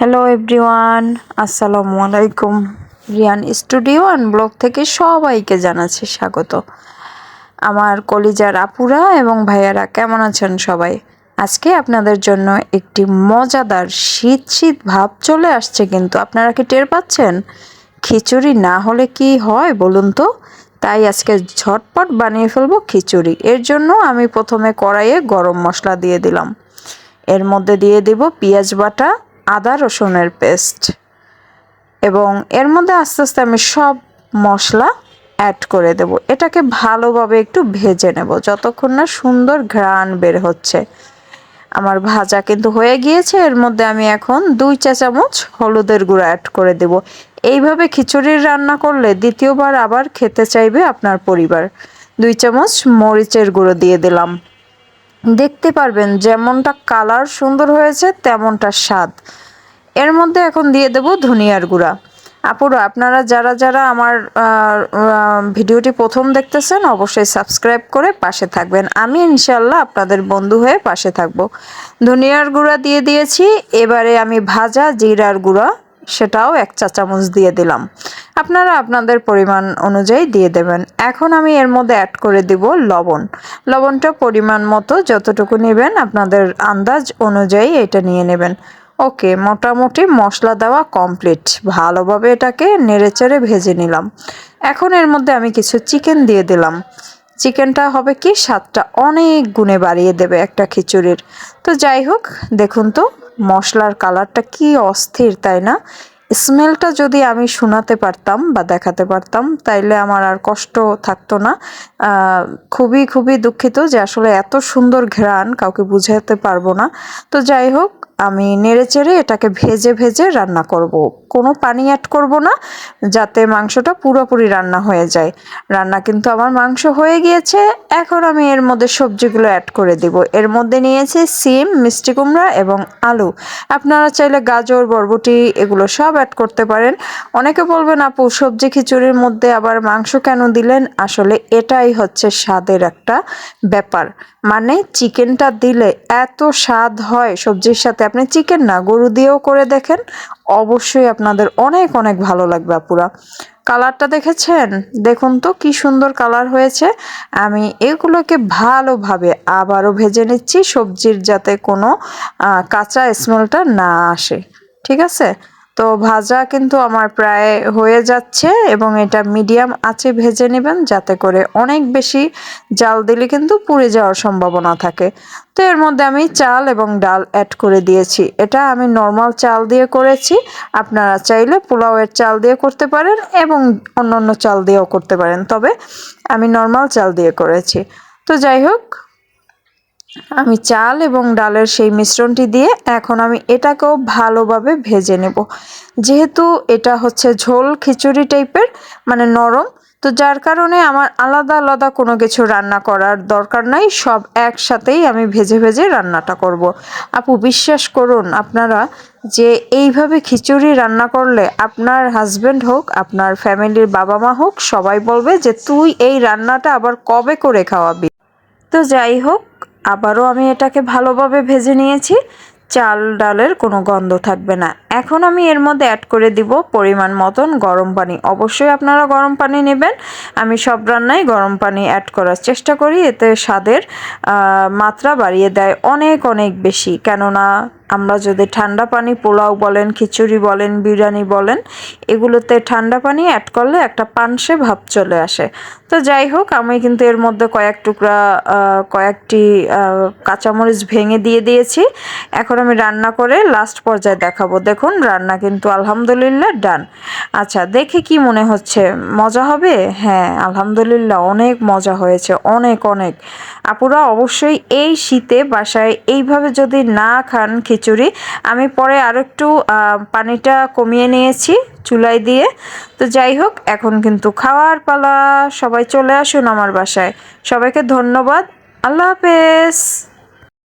Hello everyone, আসসালামু আলাইকুম। Riyan studio and blog থেকে সবাইকে জানাচ্ছি স্বাগত। আমার কলিজার আপুরা এবং ভাইয়ারা কেমন আছেন সবাই? আজকে আপনাদের জন্য একটি মজাদার শীত শীত ভাব চলে আসছে, কিন্তু আপনারা কি টের পাচ্ছেন? খিচুড়ি না হলে কি হয় বলুন তো? তাই আজকে ঝটপট বানিয়ে ফেলবো খিচুড়ি। এর জন্য আমি প্রথমে কড়াইয়ে গরম মশলা দিয়ে দিলাম। এর মধ্যে দিয়ে দিব পেঁয়াজ বাটা, আদা রসুনের পেস্ট, এবং এর মধ্যে আস্তে আস্তে আমি সব মশলা অ্যাড করে দেব। এটাকে ভালোভাবে একটু ভেজে নেব যতক্ষণ না সুন্দর ঘ্রাণ বের হচ্ছে। আমার ভাজা কিন্তু হয়ে গিয়েছে। এর মধ্যে আমি এখন 2 চা চামচ হলুদের গুঁড়া অ্যাড করে দেব। এইভাবে খিচুড়ির রান্না করলে দ্বিতীয়বার আবার খেতে চাইবে আপনার পরিবার। 2 চামচ মরিচের গুঁড়ো দিয়ে দিলাম। দেখতে পারবেন যেমনটা কালার সুন্দর হয়েছে তেমনটা স্বাদ। এর মধ্যে এখন দিয়ে দেব ধনিয়ার গুঁড়া। আপুরা, আপনারা যারা যারা আমার ভিডিওটি প্রথম দেখতেছেন অবশ্যই সাবস্ক্রাইব করে পাশে থাকবেন। আমি ইনশাল্লাহ আপনাদের বন্ধু হয়ে পাশে থাকব। ধনিয়ার গুঁড়া দিয়ে দিয়েছি। এবারে আমি ভাজা জিরার গুঁড়া সেটাও 1 চা চামচ দিয়ে দিলাম। আপনারা আপনাদের পরিমাণ অনুযায়ী দিয়ে দেবেন। এখন আমি এর মধ্যে অ্যাড করে দিব লবণ। লবণটা পরিমাণ মতো যতটুকু নেবেন আপনাদের আন্দাজ অনুযায়ী এটা নিয়ে নেবেন। ওকে, মোটামুটি মশলা দেওয়া কমপ্লিট। ভালোভাবে এটাকে নেড়েচেড়ে ভেজে নিলাম। এখন এর মধ্যে আমি কিছু চিকেন দিয়ে দিলাম। চিকেনটা হবে কি স্বাদটা অনেক গুণে বাড়িয়ে দেবে একটা খিচুড়ির। তো যাই হোক, দেখুন তো মশলার কালারটা কি অস্থির, তাই না? স্মেলটা যদি আমি শোনাতে পারতাম বা দেখাতে পারতাম তাইলে আমার আর কষ্ট থাকতো না। খুবই খুবই দুঃখিত যে আসলে এত সুন্দর ঘ্রাণ কাউকে বুঝাতে পারবো না। তো যাই হোক, আমি নেড়েচেড়ে এটাকে ভেজে ভেজে রান্না করব। কোনো পানি অ্যাড করব না, যাতে মাংসটা পুরোপুরি রান্না হয়ে যায়। রান্না কিন্তু আমার মাংস হয়ে গিয়েছে। এখন আমি এর মধ্যে সবজিগুলো অ্যাড করে দিব। এর মধ্যে নিয়েছি সিম, মিষ্টি কুমড়া এবং আলু। আপনারা চাইলে গাজর, বরবটি এগুলো সব অ্যাড করতে পারেন। অনেকে বলবেন আপু সবজি খিচুড়ির মধ্যে আবার মাংস কেন দিলেন? আসলে এটাই হচ্ছে স্বাদের একটা ব্যাপার। মানে চিকেনটা দিলে এত স্বাদ হয় সবজির সাথে। আপনি চিকেন না, গরু দিয়েও করে দেখেন, অবশ্যই আপনাদের অনেক অনেক ভালো লাগবে আপুরা। কালারটা দেখেছেন? দেখুন তো কি সুন্দর কালার হয়েছে। আমি এগুলোকে ভালোভাবে আবারও ভেজে নিচ্ছি, সবজির যাতে কোনো কাঁচা স্মেলটা না আসে। ঠিক আছে? তো ভাজা কিন্তু আমার প্রায় হয়ে যাচ্ছে, এবং এটা মিডিয়াম আঁচে ভেজে নেবেন যাতে করে অনেক বেশি জাল দিলে কিন্তু পুড়ে যাওয়ার সম্ভাবনা থাকে। তো এর মধ্যে আমি চাল এবং ডাল অ্যাড করে দিয়েছি। এটা আমি নর্মাল চাল দিয়ে করেছি। আপনারা চাইলে পোলাওয়ের চাল দিয়ে করতে পারেন এবং অন্য চাল দিয়েও করতে পারেন, তবে আমি নর্মাল চাল দিয়ে করেছি। তো যাই হোক, আমি চাল এবং ডালের সেই মিশ্রণটি দিয়ে এখন আমি এটাকেও ভালোভাবে ভেজে নেব। যেহেতু এটা হচ্ছে ঝোল খিচুড়ি টাইপের, মানে নরম, তো যার কারণে আমার আলাদা আলাদা কোনো কিছু রান্না করার দরকার নাই। সব একসাথেই আমি ভেজে ভেজে রান্নাটা করব। আপু বিশ্বাস করুন আপনারা, যে এইভাবে খিচুড়ি রান্না করলে আপনার হাজবেন্ড হোক, আপনার ফ্যামিলির বাবা মা হোক, সবাই বলবে যে তুই এই রান্নাটা আবার কবে করে খাওয়াবি। তো যাই হোক, আবারও আমি এটাকে ভালোভাবে ভেজে নিয়েছি। চাল ডালের কোনো গন্ধ থাকবে না। এখন আমি এর মধ্যে অ্যাড করে দিব পরিমাণ মতন গরম পানি। অবশ্যই আপনারা গরম পানি নেবেন। আমি সব রান্নায় গরম পানি অ্যাড করার চেষ্টা করি, এতে স্বাদের মাত্রা বাড়িয়ে দেয় অনেক অনেক বেশি। কেননা আমরা যদি ঠান্ডা পানি, পোলাও বলেন, খিচুড়ি বলেন, বিরিয়ানি বলেন, এগুলোতে ঠান্ডা পানি অ্যাড করলে একটা পানসে ভাব চলে আসে। তো যাই হোক, আমি কিন্তু এর মধ্যে কয়েকটি কাঁচামরিচ ভেঙে দিয়ে দিয়েছি। এখন আমি রান্না করে লাস্ট পর্যায়ে দেখাবো। দেখুন রান্না কিন্তু আলহামদুলিল্লাহ ডান। আচ্ছা, দেখে কি মনে হচ্ছে মজা হবে? হ্যাঁ, আলহামদুলিল্লাহ অনেক মজা হয়েছে, অনেক অনেক। আপুরা অবশ্যই এই শীতে বাসায় এইভাবে যদি না খান খিচুড়ি, আমি পরে আরও একটু পানিটা কমিয়ে নিয়েছি চুলায় দিয়ে। তো যাই হোক, এখন কিন্তু খাওয়ার পালা। সবাই চলে আসুন আমার বাসায়। সবাইকে ধন্যবাদ। আল্লাহ হাফেজ।